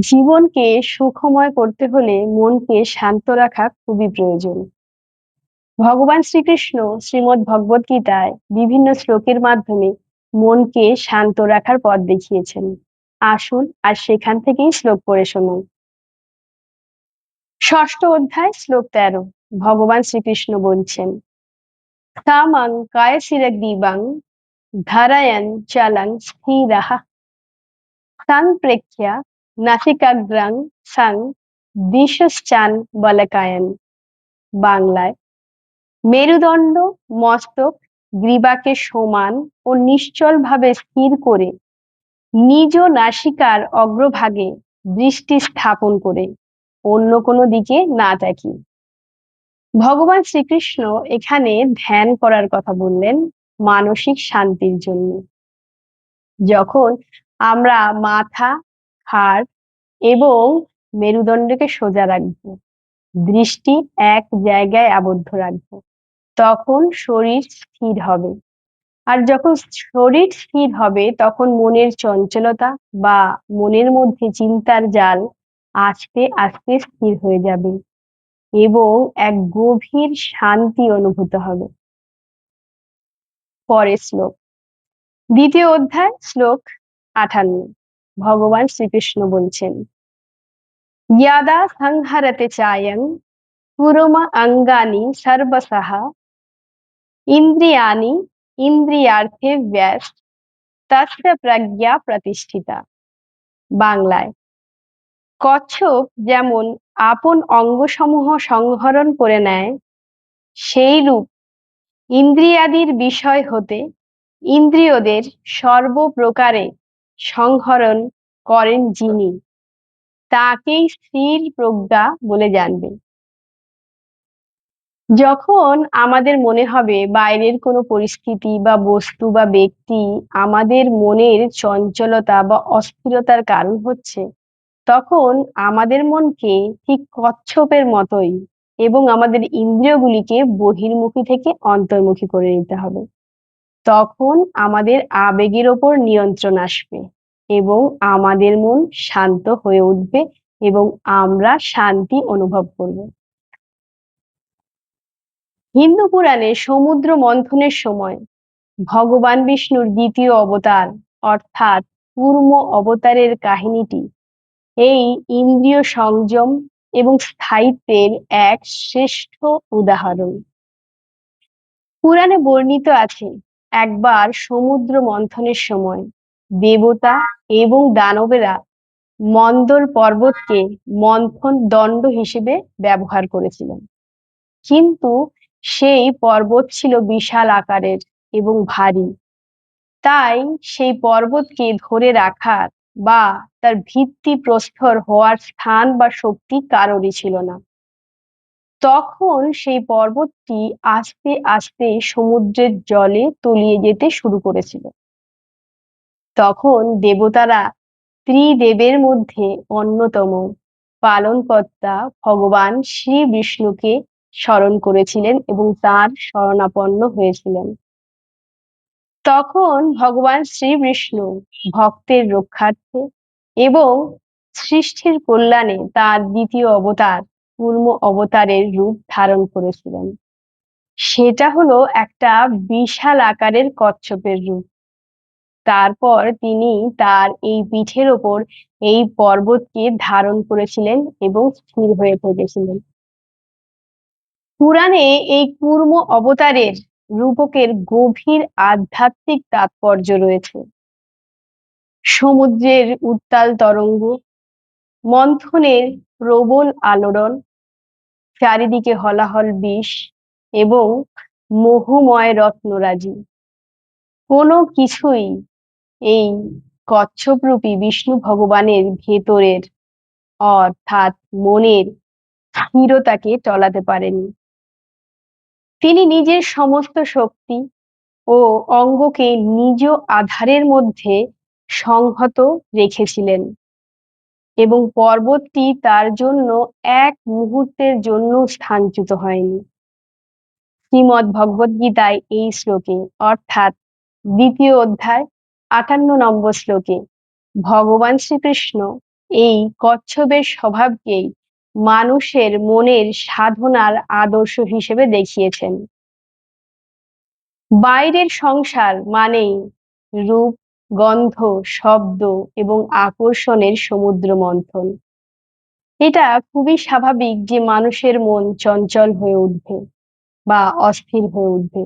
জীবনকে সুখময় করতে হলে মনকে শান্ত রাখা খুবই প্রয়োজন। ভগবান শ্রীকৃষ্ণ শ্রীমদ্ ভগবত গীতায় বিভিন্ন শ্লোকের মাধ্যমে মনকে শান্ত রাখার পথ দেখিয়েছেন। আসুন আর সেখান থেকেই শ্লোক পড়ে শোনাই। ষষ্ঠ অধ্যায় শ্লোক 13। ভগবান শ্রীকৃষ্ণ বলছেন, তামাং কায়শিরগ্রীবাং ধারায়ণ চালাং স্থিরাহ সংপ্রেক্ষ্য নাসিকাগ্রাং সং দিশশ্চান বলকায়ন। বাংলায়, মেরুদণ্ড মস্তক গ্রীবাকে সমান ও নিশ্চলভাবে স্থির করে নিজ নাসিকার অগ্রভাগে দৃষ্টি স্থাপন করে অন্য কোনো দিকে না তাকিয়ে। ভগবান শ্রীকৃষ্ণ এখানে ধ্যান করার কথা বললেন মানসিক শান্তির জন্য। যখন আমরা মাথা, ঘাড় এবং মেরুদণ্ডকে সোজা রাখবো, দৃষ্টি এক জায়গায় আবদ্ধ রাখবো, তখন শরীর স্থির হবে। আর যখন শরীর স্থির হবে তখন মনের চঞ্চলতা বা মনের মধ্যে চিন্তার জাল আস্তে আস্তে স্থির হয়ে যাবে এবং এক গভীর শান্তি অনুভূত হবে। পরের শ্লোক, দ্বিতীয় অধ্যায় শ্লোক 58। ভগবান শ্রীকৃষ্ণ বলছেন, ইয়াদা সংহরতে চায়ং পুরম অঙ্গানি সর্বসহ ইন্দ্রিয়াণি ইন্দ্রিয়ার্থে ব্যস্ত তস্য প্রজ্ঞা প্রতিষ্ঠিতা। বাংলায়, কচ্ছপ যেমন আপন অঙ্গসমূহ সংহরণ করে নেয়, সেইরূপ ইন্দ্রিয়াদির বিষয় হতে ইন্দ্রিয়দের সর্বপ্রকারে সংহরণ করেন যিনি, তাকেই স্থির প্রজ্ঞা বলে জানবে। যখন আমাদের মনে হবে বাইরের কোনো পরিস্থিতি বা বস্তু বা ব্যক্তি আমাদের মনের চঞ্চলতা বা অস্থিরতার কারণ হচ্ছে, তখন আমাদের মনকে ঠিক কচ্ছপের মতোই এবং আমাদের ইন্দ্রিয়গুলিকে বহির্মুখী থেকে অন্তর্মুখী করে নিতে হবে। তখন আমাদের আবেগের ওপর নিয়ন্ত্রণ আসবে এবং আমাদের মন শান্ত হয়ে উঠবে এবং আমরা শান্তি অনুভব করব। হিন্দু পুরাণে সমুদ্র মন্থনের সময় ভগবান বিষ্ণুর দ্বিতীয় অবতার অর্থাৎ কূর্ম অবতারের কাহিনীটি এই ইন্দ্রিয় সংযম এবং স্থায়িত্বের এক শ্রেষ্ঠ উদাহরণ। পুরাণে বর্ণিত আছে, একবার সমুদ্র মন্থনের সময় দেবতা এবং দানবেরা মন্দর পর্বতকে মন্থন দণ্ড হিসেবে ব্যবহার করেছিলেন, কিন্তু সেই পর্বত ছিল বিশাল আকারের এবং ভারী। তাই সেই পর্বতকে ধরে রাখার বা তার ভিত্তি প্রস্তর হওয়ার স্থান বা শক্তি কারোরই ছিল না। তখন সেই পর্বতটি আস্তে আস্তে সমুদ্রের জলে তলিয়ে যেতে শুরু করেছিল। তখন দেবতারা ত্রিদেবের মধ্যে অন্যতম পালনকর্তা ভগবান শ্রী বিষ্ণুকে স্মরণ করেছিলেন এবং তার শরণাপন্ন হয়েছিলেন। তখন ভগবান শ্রী বিষ্ণু ভক্তের রক্ষার্থে এবং সৃষ্টির কল্যাণে তার দ্বিতীয় অবতার কূর্ম অবতারের রূপ ধারণ করেছিলেন। সেটা হলো একটা বিশাল আকারের কচ্ছপের রূপ। তারপর তিনি তার এই পিঠের ওপর এই পর্বতকে ধারণ করেছিলেন এবং স্থির হয়ে পড়েছিলেন। পুরাণে এই কূর্ম অবতারের রূপকের গভীর আধ্যাত্মিক তাৎপর্য রয়েছে। সমুদ্রের উত্তাল তরঙ্গ, মন্থনের প্রবল আলোড়ন, চারিদিকে হলাহল বিষ এবং মোহময় রত্নরাজি, কোনো কিছুই এই কচ্ছপরূপী বিষ্ণু ভগবানের ভেতরের অর্থাৎ মনের স্থিরতাকে টলাতে পারেনি। তিনি নিজের সমস্ত শক্তি ও অঙ্গকে নিজ আধারের মধ্যে সংহত রেখেছিলেন এবং পর্বতটি তার জন্য এক মুহূর্তের জন্য স্থানচ্যুত হয়নি। শ্রীমদ্ ভগবত গীতায় এই শ্লোকে অর্থাৎ দ্বিতীয় অধ্যায় 58 নম্বর শ্লোকে ভগবান শ্রীকৃষ্ণ এই কচ্ছপের স্বভাবকেই মানুষের মনের সাধনার আদর্শ হিসেবে দেখিয়েছেন। বাইরের সংসার মানেই রূপ, গন্ধ, শব্দ এবং আকর্ষণের সমুদ্র মন্থন। এটা খুবই স্বাভাবিক যে মানুষের মন চঞ্চল হয়ে উঠবে বা অস্থির হয়ে উঠবে,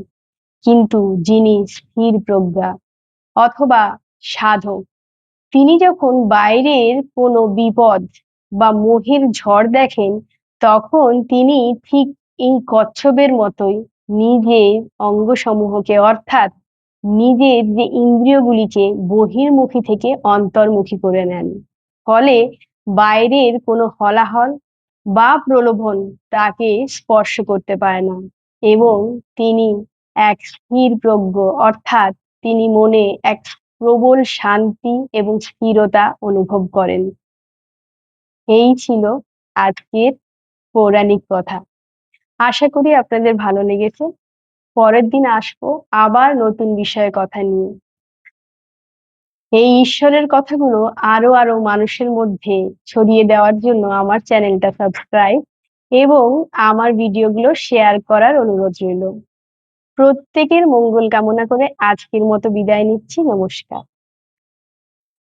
কিন্তু যিনি স্থির প্রজ্ঞা অথবা সাধক, তিনি যখন বাইরের কোনো বিপদ বা মোহের ঝড় দেখেন, তখন তিনি ঠিক এই কচ্ছপের মতোই নিজের অঙ্গসমূহকে অর্থাৎ নিজের যে ইন্দ্রিয়গুলিকে বহির্মুখী থেকে অন্তর্মুখী করে নেন। ফলে বাইরের কোনো হলাহল বা প্রলোভন তাকে স্পর্শ করতে পারে না এবং তিনি এক স্থির প্রজ্ঞ অর্থাৎ তিনি মনে এক প্রবল শান্তি এবং স্থিরতা অনুভব করেন। এই ছিল আজকের পৌরাণিক কথা। আশা করি আপনাদের ভালো লেগেছে। পরের দিন আসবো আবার নতুন বিষয়ে কথা নিয়ে। এই ঈশ্বরের কথাগুলো আরো আরো মানুষের মধ্যে ছড়িয়ে দেওয়ার জন্য আমার চ্যানেলটা সাবস্ক্রাইব এবং আমার ভিডিওগুলো শেয়ার করার অনুরোধ রইল। প্রত্যেকের মঙ্গল কামনা করে আজকের মতো বিদায় নিচ্ছি। নমস্কার।